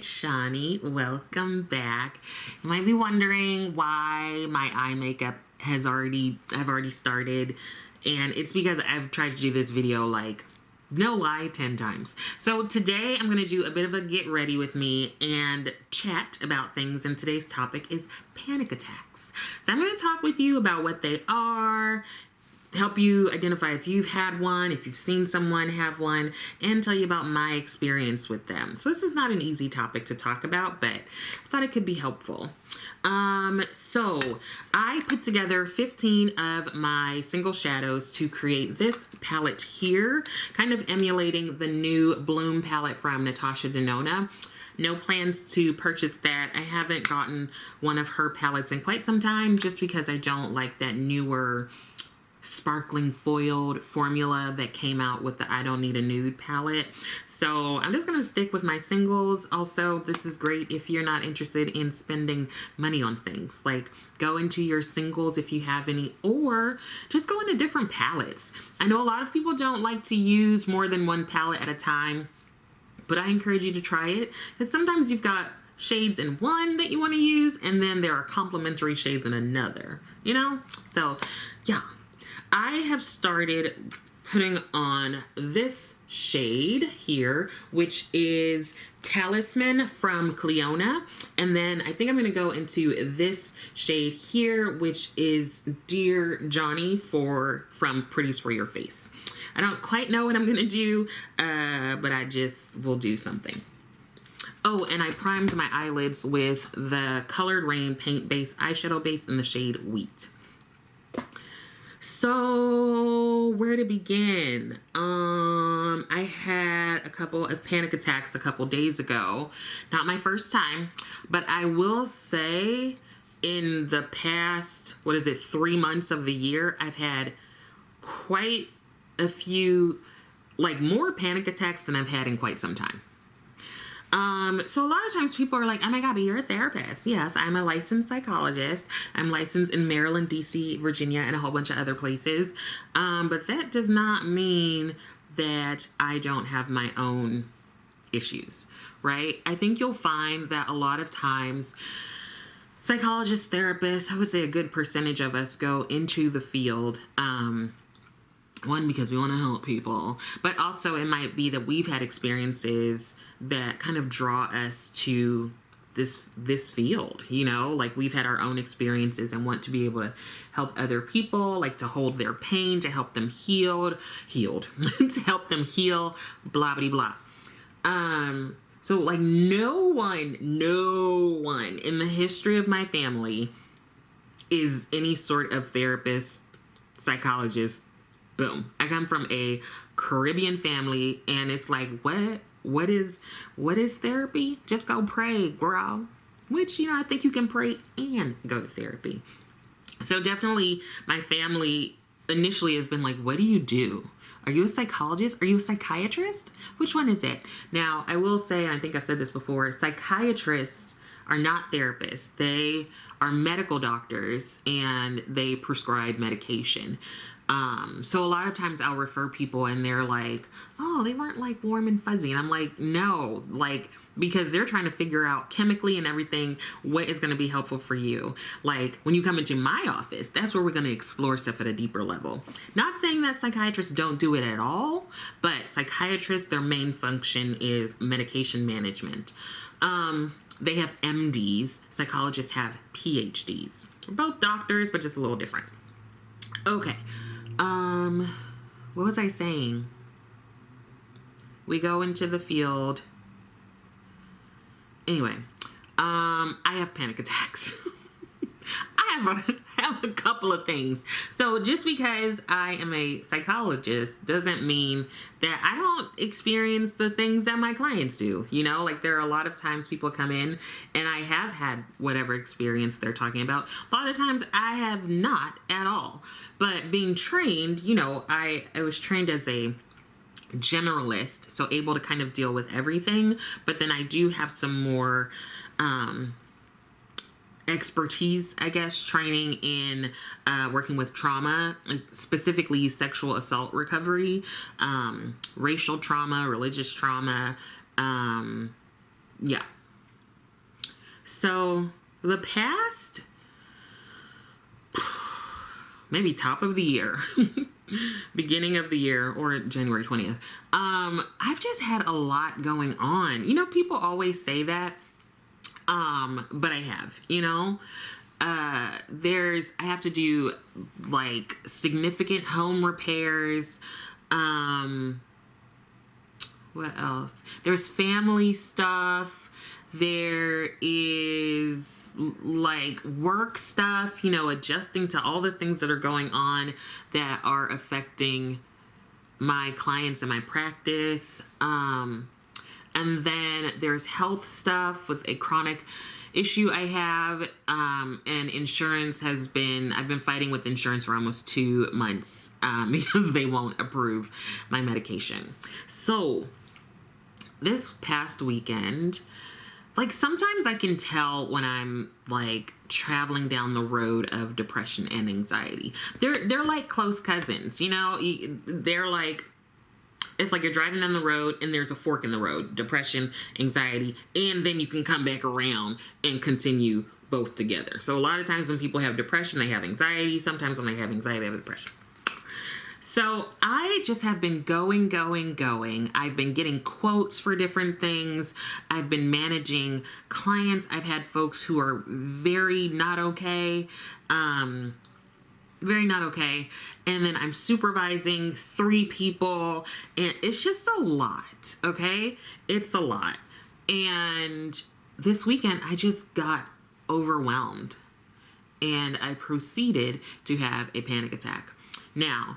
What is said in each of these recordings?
it's Shawnee. Welcome back. You might be wondering why my eye makeup I've already started, and it's because I've tried to do this video like, no lie, 10 times. So today I'm gonna do a bit of a get ready with me and chat about things, and today's topic is panic attacks. So I'm gonna talk with you about what they are, help you identify if you've had one, if you've seen someone have one, and tell you about my experience with them. So this is not an easy topic to talk about, but I thought it could be helpful. So I put together 15 of my single shadows to create this palette here, kind of emulating the new Bloom palette from Natasha Denona. No plans to purchase that. I haven't gotten one of her palettes in quite some time just because I don't like that newer sparkling foiled formula that came out with the I Don't Need a Nude palette. So I'm just gonna stick with my singles. Also, this is great if you're not interested in spending money on things. Like, go into your singles if you have any, or just go into different palettes. I know a lot of people don't like to use more than one palette at a time, but I encourage you to try it, because sometimes you've got shades in one that you want to use, and then there are complementary shades in another, you know? So yeah, I have started putting on this shade here, which is Talisman from Cleona. And then I think I'm going to go into this shade here, which is Dear Johnny from Pretties for Your Face. I don't quite know what I'm going to do, but I just will do something. Oh, and I primed my eyelids with the Colored Rain paint base eyeshadow base in the shade Wheat. So where to begin? I had a couple of panic attacks a couple days ago. Not my first time, but I will say in the past, 3 months of the year, I've had quite a few, like, more panic attacks than I've had in quite some time. So a lot of times people are like, oh my God, but you're a therapist. Yes, I'm a licensed psychologist. I'm licensed in Maryland, DC, Virginia, and a whole bunch of other places. But that does not mean that I don't have my own issues, right? I think you'll find that a lot of times psychologists, therapists, I would say a good percentage of us go into the field, one, because we want to help people, but also it might be that we've had experiences that kind of draw us to this field, you know, like we've had our own experiences and want to be able to help other people, like to hold their pain, to help them healed, to help them heal, blah, blah, blah. So like no one in the history of my family is any sort of therapist, psychologist. Boom. I come from a Caribbean family, and it's like, what is therapy? Just go pray, girl. Which, you know, I think you can pray and go to therapy. So definitely my family initially has been like, what do you do? Are you a psychologist? Are you a psychiatrist? Which one is it? Now, I will say, and I think I've said this before, psychiatrists are not therapists. They are medical doctors, and they prescribe medication. So a lot of times I'll refer people and they're like, oh, they weren't like warm and fuzzy. And I'm like, no, like, because they're trying to figure out chemically and everything, what is going to be helpful for you. Like when you come into my office, that's where we're going to explore stuff at a deeper level. Not saying that psychiatrists don't do it at all, but psychiatrists, their main function is medication management. They have MDs, psychologists have PhDs. We're both doctors, but just a little different. Okay. What was I saying? We go into the field. Anyway, I have panic attacks. I have a couple of things. So just because I am a psychologist doesn't mean that I don't experience the things that my clients do. You know, like there are a lot of times people come in and I have had whatever experience they're talking about. A lot of times I have not at all. But being trained, you know, I was trained as a generalist, so able to kind of deal with everything. But then I do have some more expertise, I guess, training in working with trauma, specifically sexual assault recovery, racial trauma, religious trauma, yeah, So the past, maybe top of the year, beginning of the year, or January 20th, I've just had a lot going on. You know, people always say that, but I have, you know. I have to do like significant home repairs. What else? There's family stuff. There is like work stuff, you know, adjusting to all the things that are going on that are affecting my clients and my practice. And then there's health stuff with a chronic issue I have, and insurance I've been fighting with insurance for almost 2 months, because they won't approve my medication. So this past weekend, like sometimes I can tell when I'm like traveling down the road of depression and anxiety. They're like close cousins, you know. They're like, it's like you're driving down the road and there's a fork in the road, depression, anxiety, and then you can come back around and continue both together. So a lot of times when people have depression, they have anxiety. Sometimes when they have anxiety, they have depression. So I just have been going. I've been getting quotes for different things. I've been managing clients. I've had folks who are very not okay. Very not okay. And then I'm supervising 3 people, and it's just a lot, okay? It's a lot. And this weekend, I just got overwhelmed, and I proceeded to have a panic attack. Now,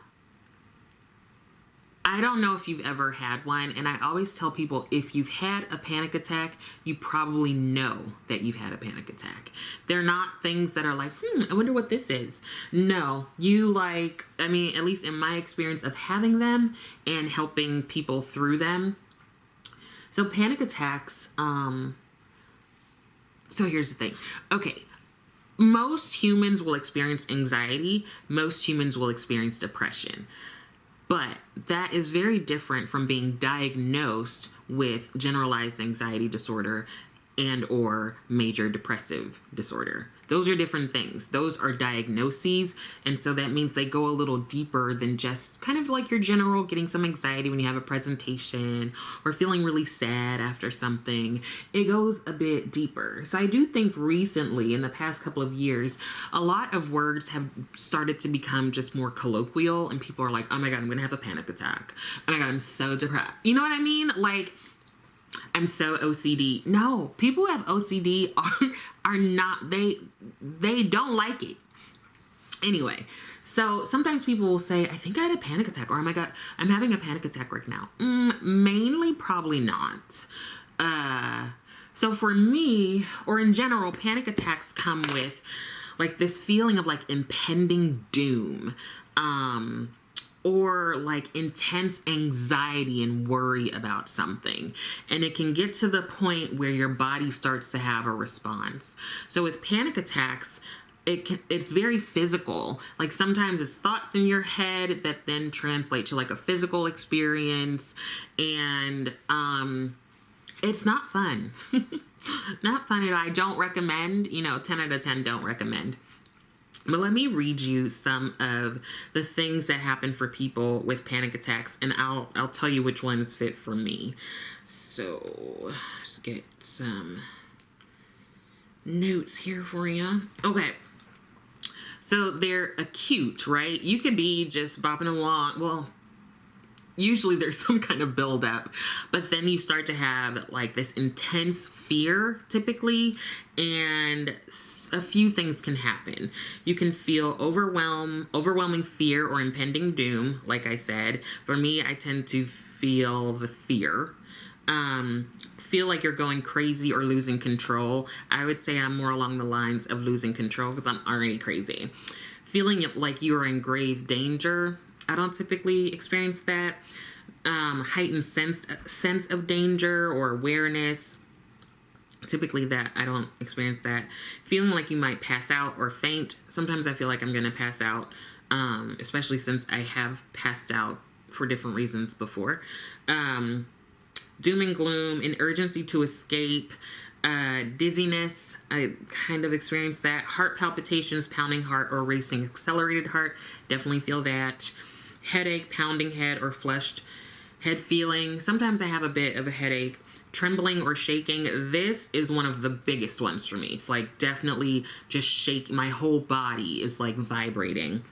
I don't know if you've ever had one, and I always tell people if you've had a panic attack, you probably know that you've had a panic attack. They're not things that are like, I wonder what this is. No, at least in my experience of having them and helping people through them. So panic attacks, so here's the thing. Okay, most humans will experience anxiety. Most humans will experience depression. But that is very different from being diagnosed with generalized anxiety disorder and or major depressive disorder. Those are different things. Those are diagnoses. And so that means they go a little deeper than just kind of like your general getting some anxiety when you have a presentation or feeling really sad after something. It goes a bit deeper. So I do think recently, in the past couple of years, a lot of words have started to become just more colloquial, and people are like, oh my God, I'm going to have a panic attack. Oh my God, I'm so depressed. You know what I mean? Like, I'm so OCD. No, people who have OCD are not, they don't like it. Anyway, so sometimes people will say, I think I had a panic attack, or oh my God, I'm having a panic attack right now. Mainly, probably not. So for me, or in general, panic attacks come with like this feeling of like impending doom. Or like intense anxiety and worry about something. And it can get to the point where your body starts to have a response. So with panic attacks, it's very physical. Like sometimes it's thoughts in your head that then translate to like a physical experience. And it's not fun. Not fun at all. I don't recommend, 10 out of 10 don't recommend. But let me read you some of the things that happen for people with panic attacks, and I'll tell you which ones fit for me. So, let's get some notes here for you. Okay. So, they're acute, right? You could be just bopping along. Well, usually there's some kind of buildup, but then you start to have like this intense fear typically, and a few things can happen. You can feel overwhelming fear or impending doom, like I said. For me, I tend to feel the fear. Feel like you're going crazy or losing control. I would say I'm more along the lines of losing control because I'm already crazy. Feeling like you are in grave danger. I don't typically experience that. Heightened sense of danger or awareness. Typically that I don't experience that. Feeling like you might pass out or faint. Sometimes I feel like I'm going to pass out, especially since I have passed out for different reasons before. Doom and gloom, an urgency to escape. Dizziness, I kind of experienced that. Heart palpitations, pounding heart or racing accelerated heart, definitely feel that. Headache, pounding head or flushed head feeling. Sometimes I have a bit of a headache. Trembling or shaking. This is one of the biggest ones for me. Like, definitely just shake. My whole body is like vibrating.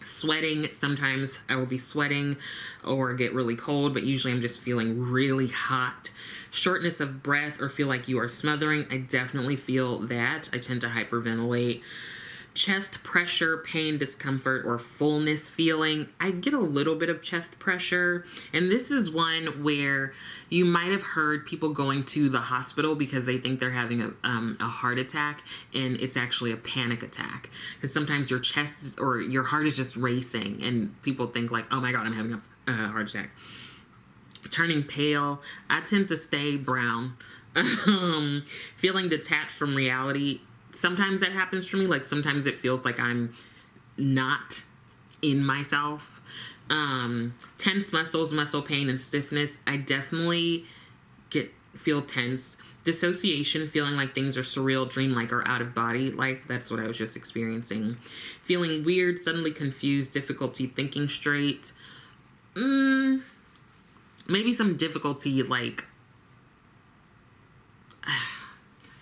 Sweating. Sometimes I will be sweating or get really cold, but usually I'm just feeling really hot. Shortness of breath or feel like you are smothering. I definitely feel that. I tend to hyperventilate. Chest pressure, pain, discomfort, or fullness feeling. I get a little bit of chest pressure. And this is one where you might have heard people going to the hospital because they think they're having a heart attack, and it's actually a panic attack. Because sometimes your chest or your heart is just racing, and people think like, oh my God, I'm having a heart attack. Turning pale. I tend to stay brown. Feeling detached from reality. Sometimes that happens for me. Like, sometimes it feels like I'm not in myself. Tense muscles, muscle pain, and stiffness. I definitely feel tense. Dissociation, feeling like things are surreal, dreamlike, or out of body. Like, that's what I was just experiencing. Feeling weird, suddenly confused, difficulty thinking straight. Maybe some difficulty, like, I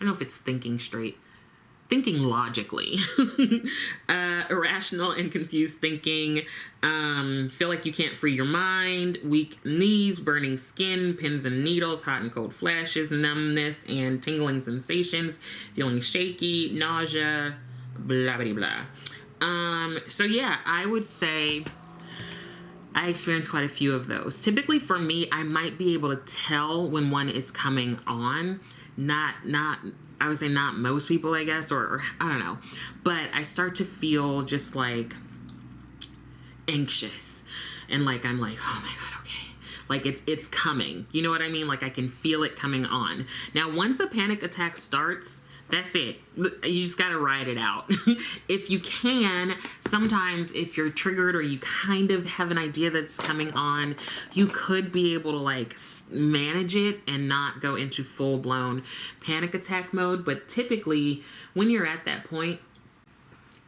don't know if it's thinking straight. Thinking logically. Irrational and confused thinking. Feel like you can't free your mind. Weak knees, burning skin, pins and needles, hot and cold flashes, numbness and tingling sensations, feeling shaky, nausea, blah, blah, blah. So yeah, I would say I experienced quite a few of those. Typically for me, I might be able to tell when one is coming on. I would say not most people, I guess, or I don't know. But I start to feel just like anxious. And like, I'm like, oh my God, okay. Like it's coming. You know what I mean? Like I can feel it coming on. Now, once a panic attack starts, that's it. You just got to ride it out. If you can, sometimes if you're triggered or you kind of have an idea that's coming on, you could be able to like manage it and not go into full-blown panic attack mode. But typically, when you're at that point,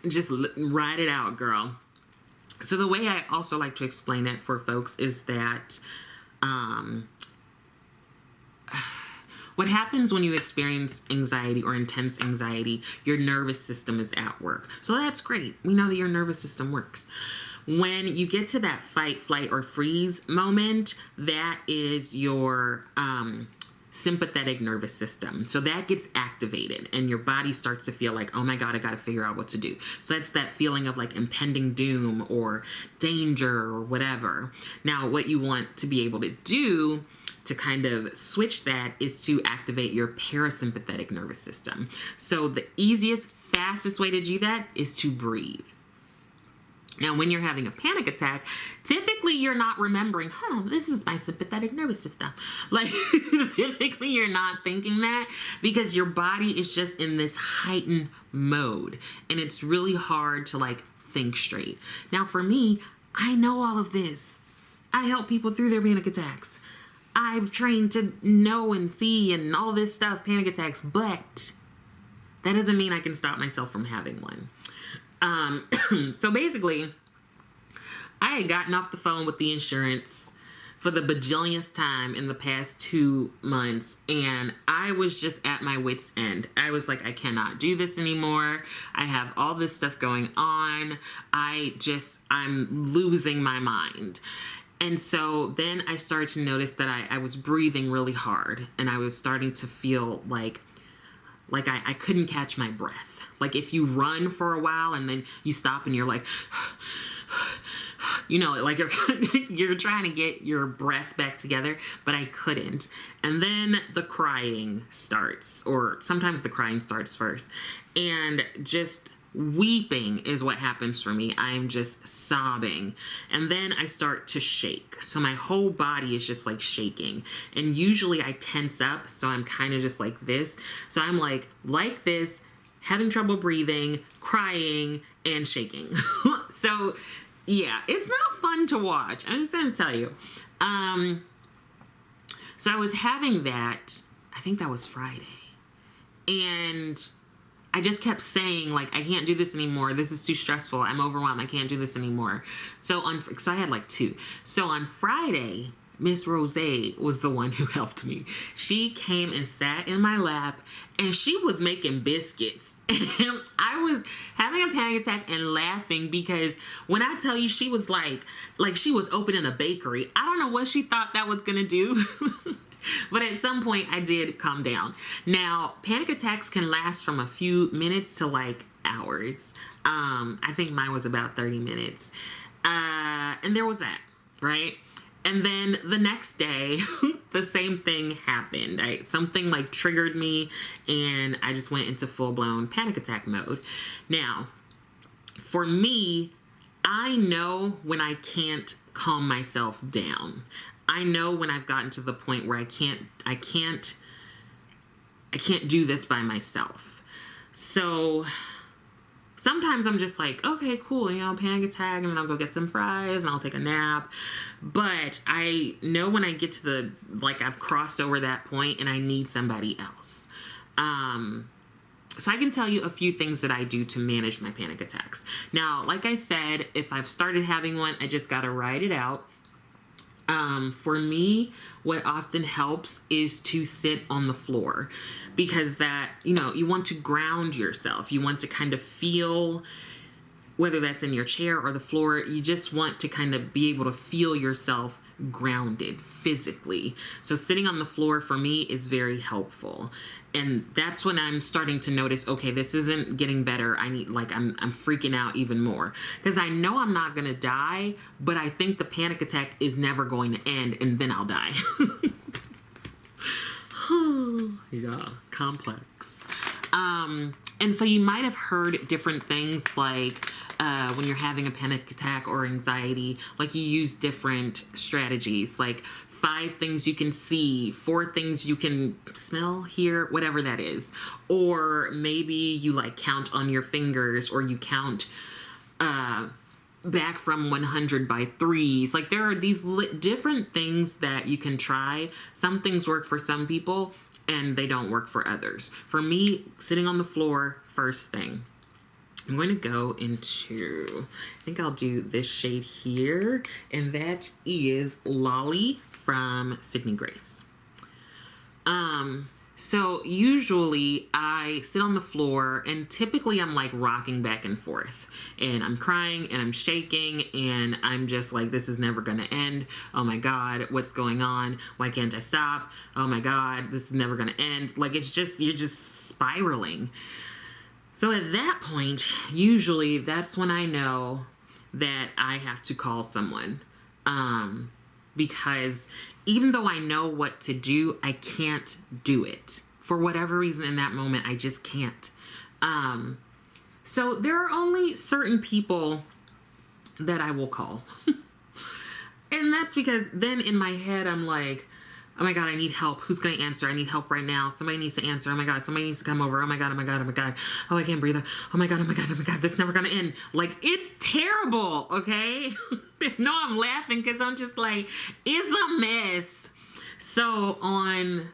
just ride it out, girl. So the way I also like to explain it for folks is that what happens when you experience anxiety or intense anxiety, your nervous system is at work. So that's great. We know that your nervous system works. When you get to that fight, flight, or freeze moment, that is your sympathetic nervous system. So that gets activated and your body starts to feel like, oh my God, I got to figure out what to do. So that's that feeling of like impending doom or danger or whatever. Now, what you want to be able to do to kind of switch that is to activate your parasympathetic nervous system. So the easiest, fastest way to do that is to breathe. Now, when you're having a panic attack, typically you're not remembering, this is my sympathetic nervous system. Like, typically you're not thinking that because your body is just in this heightened mode. And it's really hard to, like, think straight. Now, for me, I know all of this. I help people through their panic attacks. I've trained to know and see and all this stuff, panic attacks, but that doesn't mean I can stop myself from having one. So basically, I had gotten off the phone with the insurance for the bajillionth time in the past 2 months, and I was just at my wit's end. I was like, I cannot do this anymore. I have all this stuff going on. I'm losing my mind. And so then I started to notice that I was breathing really hard, and I was starting to feel like I couldn't catch my breath. Like if you run for a while and then you stop and you're like, you know, like you're trying to get your breath back together, but I couldn't. And then the crying starts, or sometimes the crying starts first. And just weeping is what happens for me. I'm just sobbing. And then I start to shake. So my whole body is just like shaking. And usually I tense up, so I'm kind of just like this. So I'm like this, having trouble breathing, crying, and shaking. So yeah, it's not fun to watch. I'm just gonna tell you. So I was having that, I think that was Friday. And I just kept saying, like, I can't do this anymore. This is too stressful. I'm overwhelmed. I can't do this anymore. So I had like 2. So on Friday, Miss Rose was the one who helped me. She came and sat in my lap, and she was making biscuits. And I was having a panic attack and laughing because when I tell you she was like she was opening a bakery. I don't know what she thought that was gonna do. But at some point I did calm down. Now, panic attacks can last from a few minutes to like hours. I think mine was about 30 minutes. And there was that, right? And then the next day, the same thing happened. Something like triggered me and I just went into full-blown panic attack mode. Now, for me, I know when I can't calm myself down. I know when I've gotten to the point where I can't do this by myself. So sometimes I'm just like, okay, cool, panic attack, and then I'll go get some fries and I'll take a nap. But I know when I get to I've crossed over that point and I need somebody else. So I can tell you a few things that I do to manage my panic attacks. Now, like I said, if I've started having one, I just gotta ride it out. For me, what often helps is to sit on the floor because that, you want to ground yourself. You want to kind of feel, whether that's in your chair or the floor, you just want to kind of be able to feel yourself grounded physically. So sitting on the floor for me is very helpful. And that's when I'm starting to notice, okay, this isn't getting better. I'm freaking out even more because I know I'm not going to die, but I think the panic attack is never going to end and then I'll die. Yeah, complex. And so you might have heard different things like when you're having a panic attack or anxiety, like you use different strategies, like 5 things you can see, 4 things you can smell, hear, whatever that is. Or maybe you count on your fingers, or you count back from 100 by 3s. Like there are these different things that you can try. Some things work for some people and they don't work for others. For me, sitting on the floor, first thing. I'm going to go into, I think I'll do this shade here, and that is Lolly from Sydney Grace. So usually I sit on the floor and typically I'm rocking back and forth and I'm crying and I'm shaking and I'm just like, this is never going to end. Oh my God, what's going on? Why can't I stop? Oh my God, this is never going to end. You're just spiraling. So at that point, usually that's when I know that I have to call someone. Because even though I know what to do, I can't do it. For whatever reason in that moment, I just can't. So there are only certain people that I will call. And that's because then in my head, I'm like, oh my God, I need help. Who's going to answer? I need help right now. Somebody needs to answer. Oh my God, somebody needs to come over. Oh my God, oh my God, oh my God. Oh, I can't breathe. Oh my God, oh my God, oh my God. This is never going to end. It's terrible, okay? No, I'm laughing because I'm just like, it's a mess. So on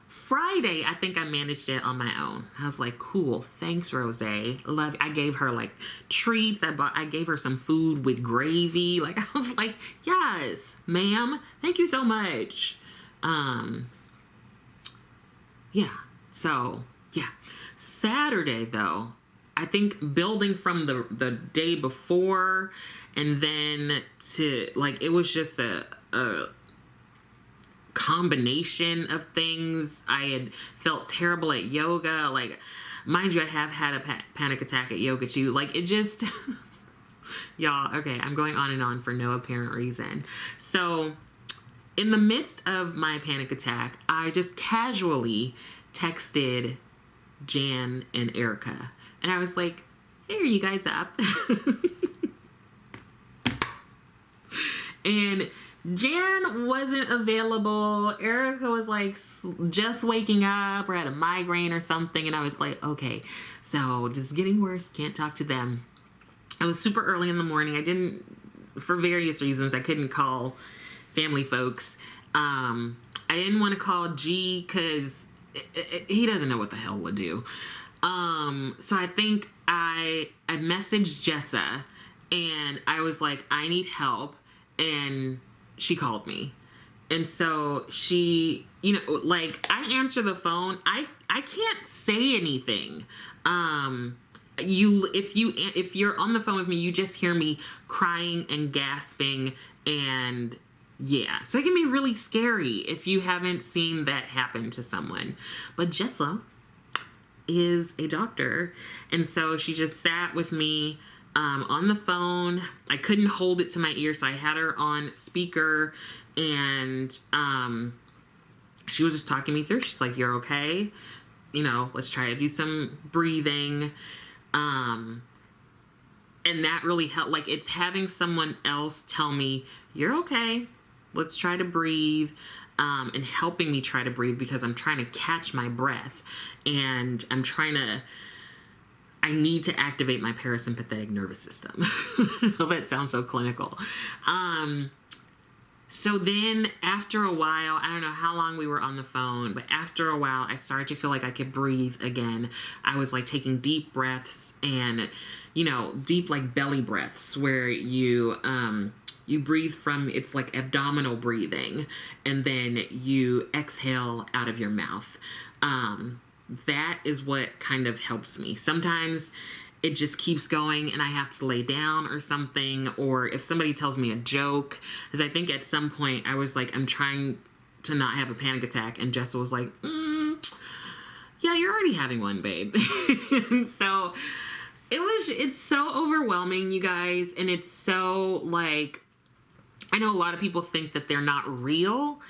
Friday, I think I managed it on my own. I was like, cool. Thanks, Rose. Love. I gave her treats. I gave her some food with gravy. I was like, yes, ma'am. Thank you so much. Yeah. So yeah. Saturday though, I think building from the day before and then to it was just a combination of things. I had felt terrible at yoga. Mind you, I have had a panic attack at yoga too. It just, y'all, okay, I'm going on and on for no apparent reason. So in the midst of my panic attack, I just casually texted Jan and Erica. And I was like, hey, are you guys up? And Jan wasn't available. Erica was just waking up or had a migraine or something. And I was like, okay, so just getting worse. Can't talk to them. I was super early in the morning. For various reasons, I couldn't call family folks. I didn't want to call G because he doesn't know what the hell to do. So I think I messaged Jessa and I was like, I need help. And she called me. And so she, you know, like, I answer the phone. I can't say anything. If you're on the phone with me, you just hear me crying and gasping, and yeah. So it can be really scary if you haven't seen that happen to someone. But Jessa is a doctor, and so she just sat with me on the phone. I couldn't hold it to my ear, so I had her on speaker, and she was just talking me through. She's like, "You're okay. You know, let's try to do some breathing." And that really helped. Like, it's having someone else tell me, "You're okay. Let's try to breathe." And helping me try to breathe, because I'm trying to catch my breath, and I need to activate my parasympathetic nervous system. I know that sounds so clinical. So then after a while, I don't know how long we were on the phone, but after a while, I started to feel like I could breathe again. I was like taking deep breaths, and, you know, deep like belly breaths where you breathe from, it's like abdominal breathing, and then you exhale out of your mouth. That is what kind of helps me. Sometimes it just keeps going and I have to lay down or something, or if somebody tells me a joke, because I think at some point I was like, I'm trying to not have a panic attack, and Jessa was like, yeah, you're already having one, babe. So it's so overwhelming, you guys, and it's so, like, I know a lot of people think that they're not real,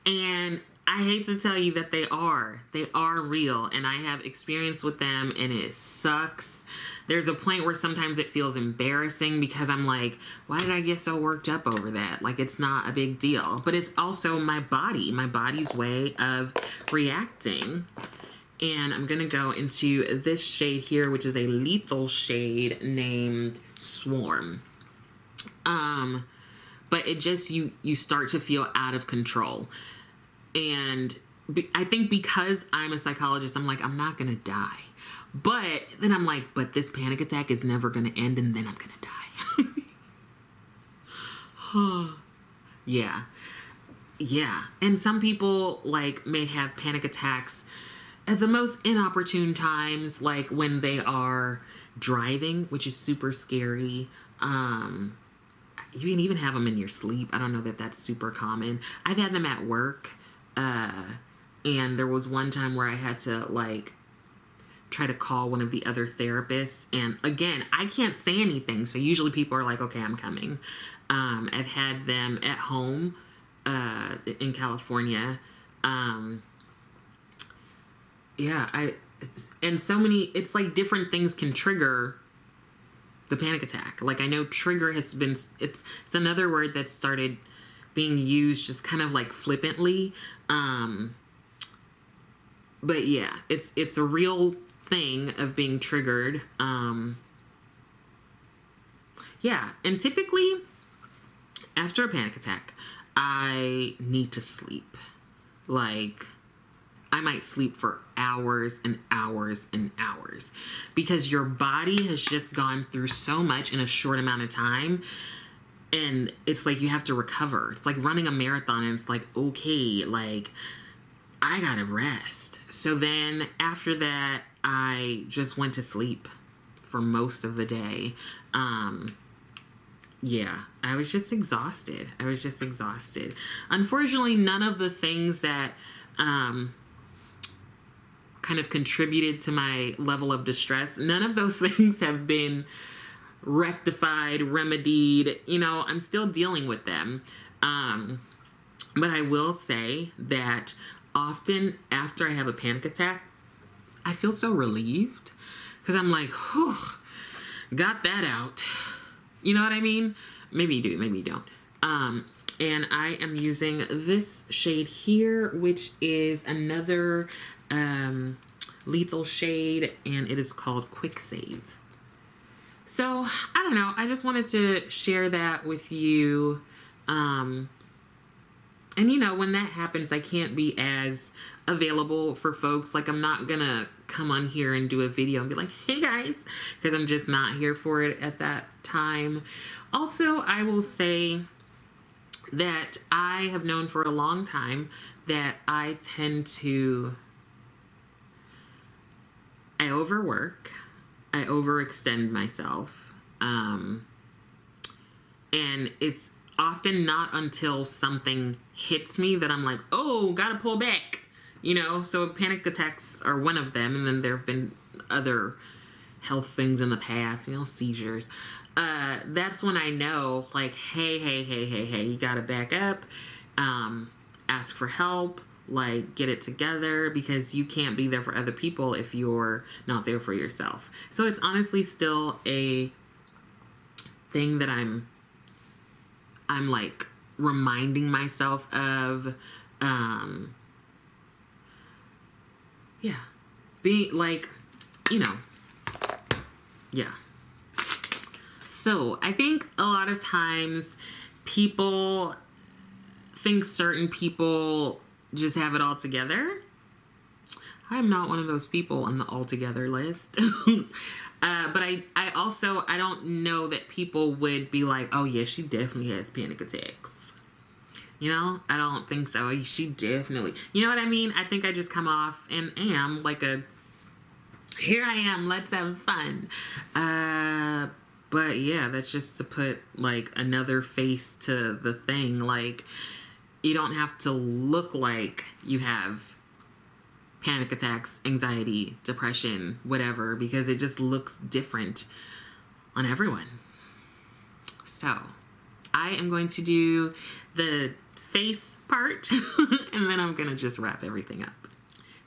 and I hate to tell you that they are. They are real, and I have experience with them, and it sucks. There's a point where sometimes it feels embarrassing, because I'm like, why did I get so worked up over that? Like, it's not a big deal. But it's also my body's way of reacting. And I'm going to go into this shade here, which is a lethal shade named Swarm. But it just, you start to feel out of control. And I think because I'm a psychologist, I'm like, I'm not going to die. But then I'm like, but this panic attack is never going to end, and then I'm going to die. Yeah. Yeah. And some people, like, may have panic attacks at the most inopportune times, like when they are driving, which is super scary. You can even have them in your sleep. I don't know that that's super common. I've had them at work. And there was one time where I had to, like, try to call one of the other therapists. And again, I can't say anything. So usually people are like, okay, I'm coming. I've had them at home, in California. It's like different things can trigger the panic attack. Like, I know trigger has been, it's another word that started being used just kind of like flippantly. But yeah, it's a real thing of being triggered. Yeah, and typically after a panic attack, I need to sleep. Like, I might sleep for hours and hours and hours, because your body has just gone through so much in a short amount of time. And it's like you have to recover. It's like running a marathon, and it's like, okay, like, I gotta rest. So then after that, I just went to sleep for most of the day. Yeah, I was just exhausted. Unfortunately, none of the things that kind of contributed to my level of distress, none of those things have been rectified, remedied. You know, I'm still dealing with them. But I will say that often after I have a panic attack, I feel so relieved, because I'm like, whew, got that out. You know what I mean? Maybe you do, maybe you don't. And I am using this shade here, which is another lethal shade, and it is called Quick Save. So, I don't know. I just wanted to share that with you. And you know, when that happens, I can't be as available for folks. Like, I'm not gonna come on here and do a video and be like, hey guys, because I'm just not here for it at that time. Also, I will say that I have known for a long time that I tend to, I overwork, I overextend myself, and it's often not until something hits me that I'm like, oh, gotta pull back, you know? So panic attacks are one of them, and then there have been other health things in the past, you know, seizures. That's when I know, like, hey, you gotta back up, ask for help, like, get it together, because you can't be there for other people if you're not there for yourself. So it's honestly still a thing that I'm like reminding myself of, yeah, being like, you know, yeah. So I think a lot of times people think certain people just have it all together. I'm not one of those people on the all together list. But I also, I don't know that people would be like, oh yeah, she definitely has panic attacks. You know, I don't think so. She definitely, you know what I mean? I think I just come off and am like a, here I am, let's have fun. But yeah, that's just to put like another face to the thing. Like, you don't have to look like you have panic attacks, anxiety, depression, whatever, because it just looks different on everyone. So I am going to do the face part and then I'm gonna just wrap everything up.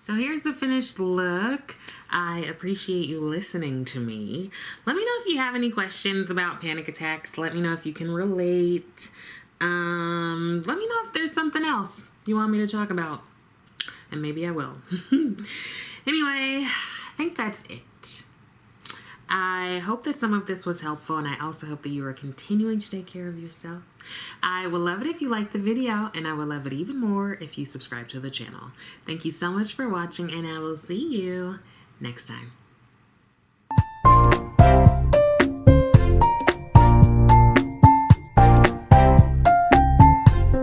So here's the finished look. I appreciate you listening to me. Let me know if you have any questions about panic attacks. Let me know if you can relate. Let me know if there's something else you want me to talk about. And maybe I will. Anyway, I think that's it. I hope that some of this was helpful, and I also hope that you are continuing to take care of yourself. I would love it if you like the video, and I would love it even more if you subscribe to the channel. Thank you so much for watching, and I will see you next time.